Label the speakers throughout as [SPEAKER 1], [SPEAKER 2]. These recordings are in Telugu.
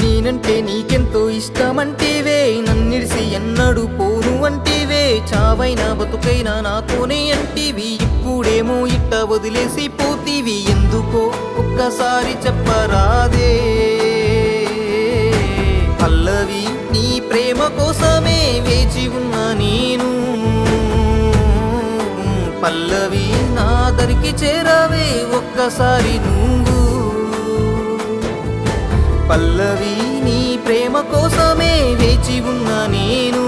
[SPEAKER 1] నేనంటే నీకెంతో ఇష్టమంటివే, నన్నిడిసి ఎన్నడు పోను అంటివే, చావైనా బతుకైనా నాతోనే అంటివి, ఇప్పుడేమో ఇట్ట వదిలేసి పోతివి ఎందుకో ఒక్కసారి చెప్పరాదే పల్లవి. నీ ప్రేమ కోసమే వేచి ఉన్నా నేను పల్లవి, నా దరికి చేరవే ఒక్కసారి నువ్వు పల్లవి. నీ ప్రేమ కోసమే వేచి ఉన్నా నేను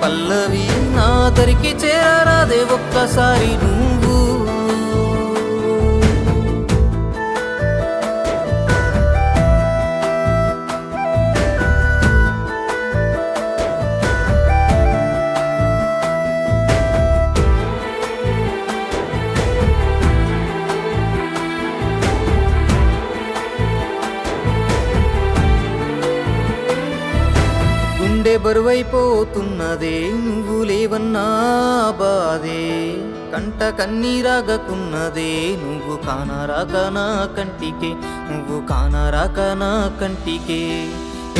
[SPEAKER 1] పల్లవి, నా దరికి చేరరాదే ఒక్కసారి నువ్వు. గుండె బరువైపోతున్నదే నువ్వు లేవన్నా బాధే, కంట కన్నీరాగకున్నదే నువ్వు కానరాక నా కంటికే, నువ్వు కానరాక నా కంటికే.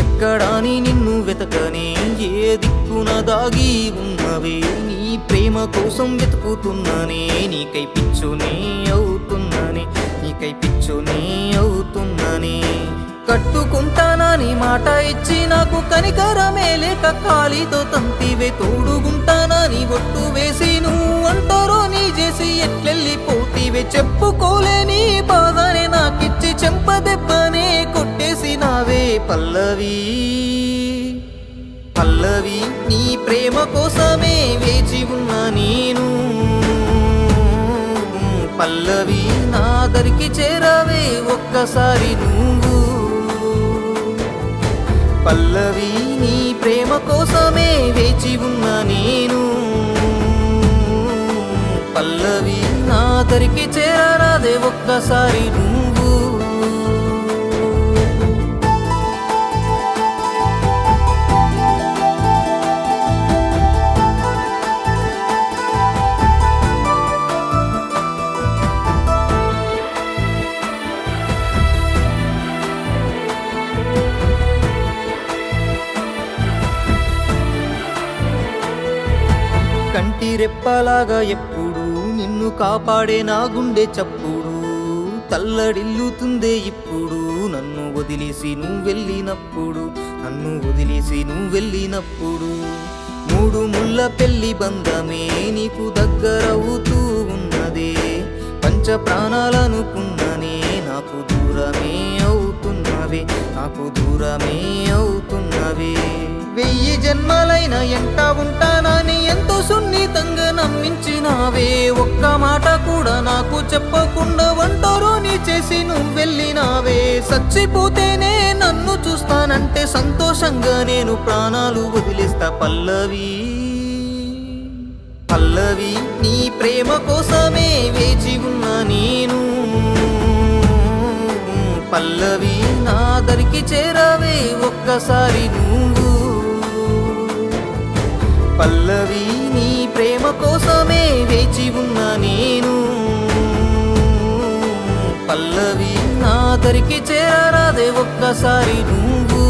[SPEAKER 1] ఎక్కడాని నిన్ను వెతకనే ఏ దిక్కున దాగి ఉన్నవే, నీ ప్రేమ కోసం వెతుకుతున్నానే, నీకై పిచ్చునే అవుతున్నానే, నీకై పిచ్చునే అవుతున్నానే. కట్టుకుంటానని మాట ఇచ్చి నాకు కనికరమే లేక కాలితో తంతివే, తోడుగుంటానని ఒట్టు వేసి నువ్వు అంటారో నీ చేసి ఎట్లెళ్ళిపోతీవే, చెప్పుకోలేని బాధనే నాకిచ్చి చెంపదెబ్బనే కొట్టేసినావే పల్లవి. పల్లవి, నీ ప్రేమ కోసమే వేచి ఉన్నా నేను పల్లవి, నా దరికి చేరవే ఒక్కసారి నువ్వు పల్లవి. నీ ప్రేమ కోసమే వేచి ఉన్నా నేను పల్లవి, నా దరికి చేరరాదే ఒక్కసారి నువ్వు. కంటి రెప్పలాగా ఎప్పుడు నిన్ను కాపాడే నా గుండె చప్పుడు, తల్లడిల్లుతుందే ఇప్పుడు నన్ను వదిలేసి నువ్వు వెళ్ళినప్పుడు, నన్ను వదిలేసి నువ్వు వెళ్ళినప్పుడు. మూడు ముళ్ళ పెళ్లి బంధమే నీకు దగ్గరవుతూ ఉన్నదే, పంచ ప్రాణాలనుకున్ననే నాకు దూరమే అవుతున్నవే, నాకు దూరమే అవుతున్నవే. 1000 జన్మలైన ఎంట ఉంటానని ఎంతో సున్నితంగా నమ్మించినావే, ఒక్క మాట కూడా నాకు చెప్పకుండా ఒంటరో నీ చేసి నువ్వు వెళ్ళినావే. చచ్చిపోతేనే నన్ను చూస్తానంటే సంతోషంగా నేను ప్రాణాలు వదిలేస్తా పల్లవి. పల్లవి, నీ ప్రేమ కోసమే వేచి ఉన్నా నేను పల్లవి, నా దరికి చేరవే ఒక్కసారి నువ్వు పల్లవి. నీ ప్రేమ కోసమే వేచి ఉన్నా నేను పల్లవి, నా దరికి చేరరాదే ఒక్కసారి నువ్వు.